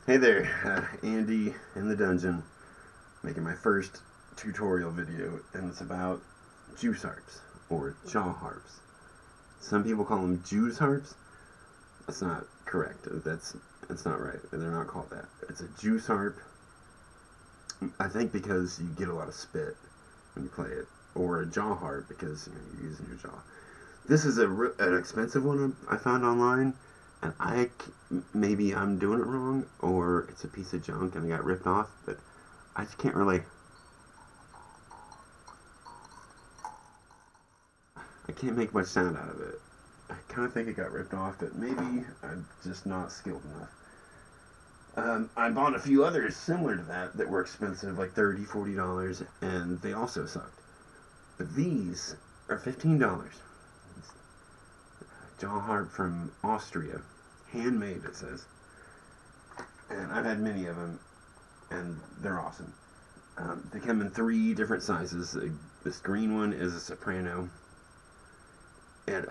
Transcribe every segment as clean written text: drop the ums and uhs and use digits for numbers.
Hey there, Andy in the dungeon, making my first tutorial video, and it's about juice harps, or jaw harps. Some people call them Jews harps. That's not correct. That's not right. They're not called that. It's a juice harp, I think because you get a lot of spit when you play it, or a jaw harp because you're using your jaw. This is an expensive one I found online, and maybe I'm doing it wrong, or it's a piece of junk and I got ripped off, but I just can't really. I can't make much sound out of it. I kind of think it got ripped off, but maybe I'm just not skilled enough. I bought a few others similar to that were expensive, like $30, $40, and they also sucked. But these are $15. Jaw harp from Austria, handmade it says, and I've had many of them, and they're awesome. They come in three different sizes. This green one is a soprano, and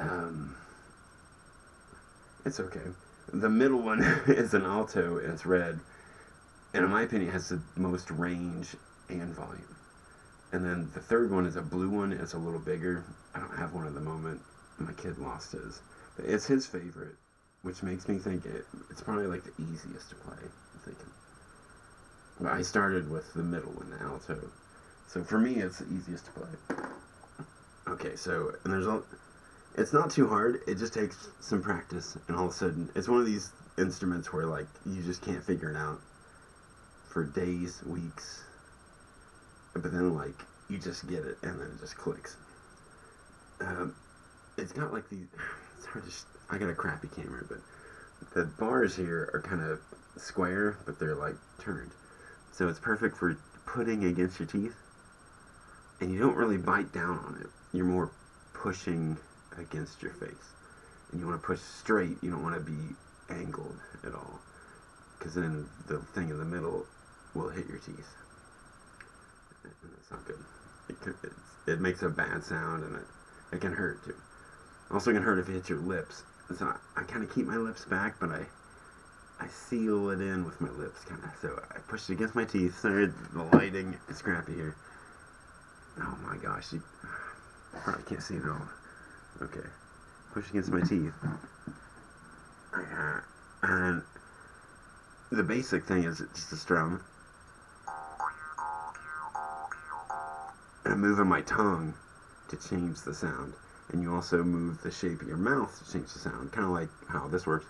it's okay. The middle one is an alto, and it's red, and in my opinion, it has the most range and volume. And then the third one is a blue one. It's a little bigger. I don't have one at the moment. My kid lost his, but it's his favorite, which makes me think it's probably like the easiest to play. I'm thinking. But I started with the middle one, the alto, so for me, it's the easiest to play. Okay, so and it's not too hard. It just takes some practice, and all of a sudden, it's one of these instruments where like you just can't figure it out for days, weeks, but then like you just get it, and then it just clicks. Um, it's got like these. It's hard to. I got a crappy camera, but the bars here are kind of square, but they're like turned, so it's perfect for putting against your teeth, and you don't really bite down on it. You're more pushing against your face, and you want to push straight. You don't want to be angled at all, because then the thing in the middle will hit your teeth, and that's not good. It makes a bad sound, and it can hurt too. Also, can hurt if it hits your lips. So I kind of keep my lips back, but I seal it in with my lips, kind of. So I push it against my teeth. Sorry, the lighting is crappy here. Oh my gosh, you probably can't see it at all. Okay, push against my teeth. And the basic thing is just a strum. And I'm moving my tongue to change the sound. And you also move the shape of your mouth to change the sound. Kind of like how this works.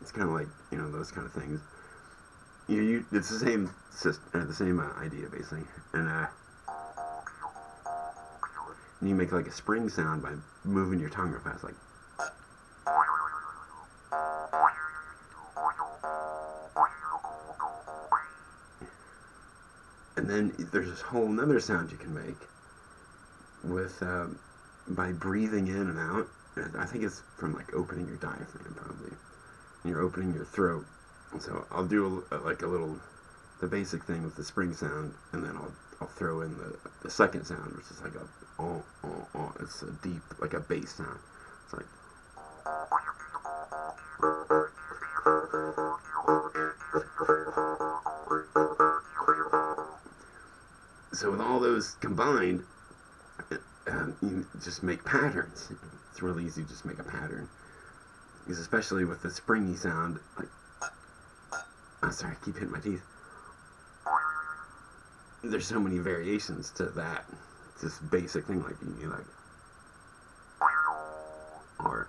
It's kind of like, those kind of things. It's the same system, the same idea, basically. And you make like a spring sound by moving your tongue real fast, like. And then there's this whole another sound you can make with by breathing in and out. I think it's from like opening your diaphragm, probably. And you're opening your throat. And so I'll do like a little, the basic thing with the spring sound, and then I'll throw in the second sound, which is like a oh oh oh. It's a deep, like a bass sound. It's like. So with all those combined, you just make patterns. It's really easy to just make a pattern. Because especially with the springy sound, like, oh, sorry, I keep hitting my teeth. There's so many variations to that. It's this basic thing, like you like, or or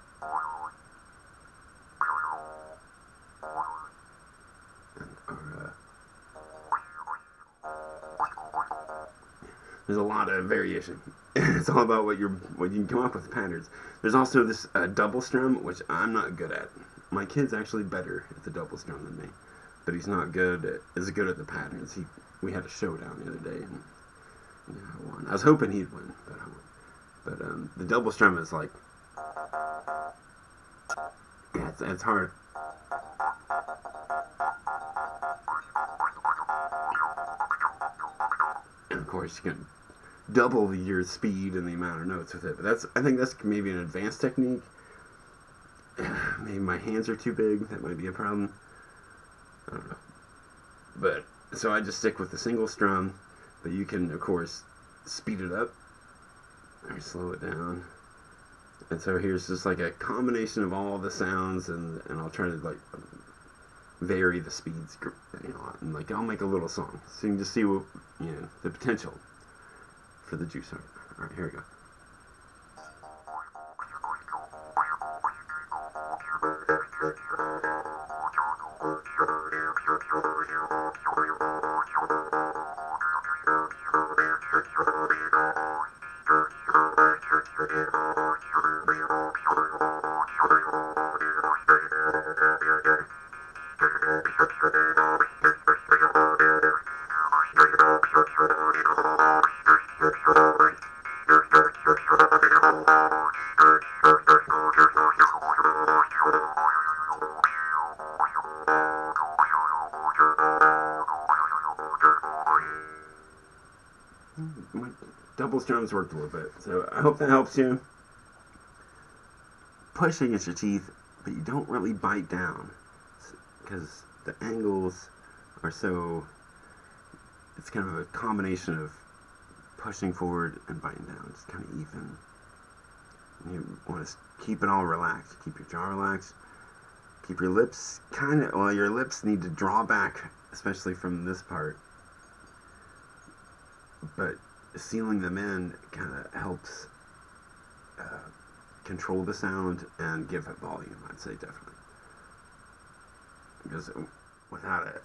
there's a lot of variation. It's all about what you can come up with patterns. There's also this double strum, which I'm not good at. My kid's actually better at the double strum than me, but he's not as good at the patterns. We had a showdown the other day, and I won. I was hoping he'd win, but I won. But the double strum is like, yeah, it's hard. And of course, you can double your speed and the amount of notes with it. But I think that's maybe an advanced technique. maybe my hands are too big. That might be a problem. I don't know. But so I just stick with the single strum, but you can of course speed it up or slow it down. And so here's just like a combination of all the sounds, and I'll try to like vary the speeds, and like I'll make a little song so you can just see what the potential for the juice harp. All right, here we go. Double strums worked a little bit, so I hope that helps you. Push against your teeth, but you don't really bite down because the angles are so. It's kind of a combination of pushing forward and biting down. It's kind of even. And you want to keep it all relaxed. Keep your jaw relaxed. Keep your lips your lips need to draw back, especially from this part. But sealing them in kind of helps control the sound and give it volume, I'd say, definitely. Because without it,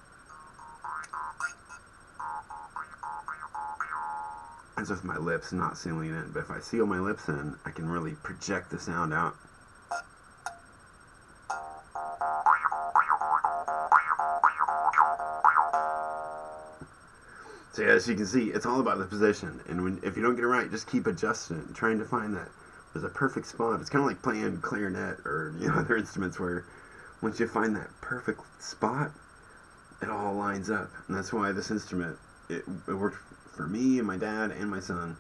it's just my lips not sealing it in. But if I seal my lips in, I can really project the sound out. So yeah, as you can see, it's all about the position, and if you don't get it right, just keep adjusting it and trying to find that there's a perfect spot. It's kind of like playing clarinet or other instruments where once you find that perfect spot, it all lines up, and that's why this instrument it worked for me and my dad and my son,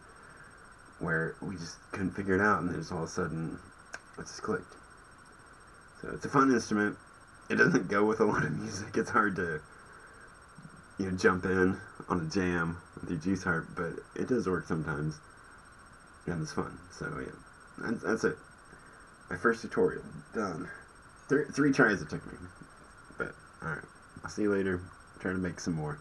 where we just couldn't figure it out, and then just all of a sudden it just clicked. So it's a fun instrument. It doesn't go with a lot of music. It's hard to jump in on a jam with your juice harp, but it does work sometimes, and it's fun. So yeah, that's it. My first tutorial done. Three tries it took me, but all right. I'll see you later. Try to make some more.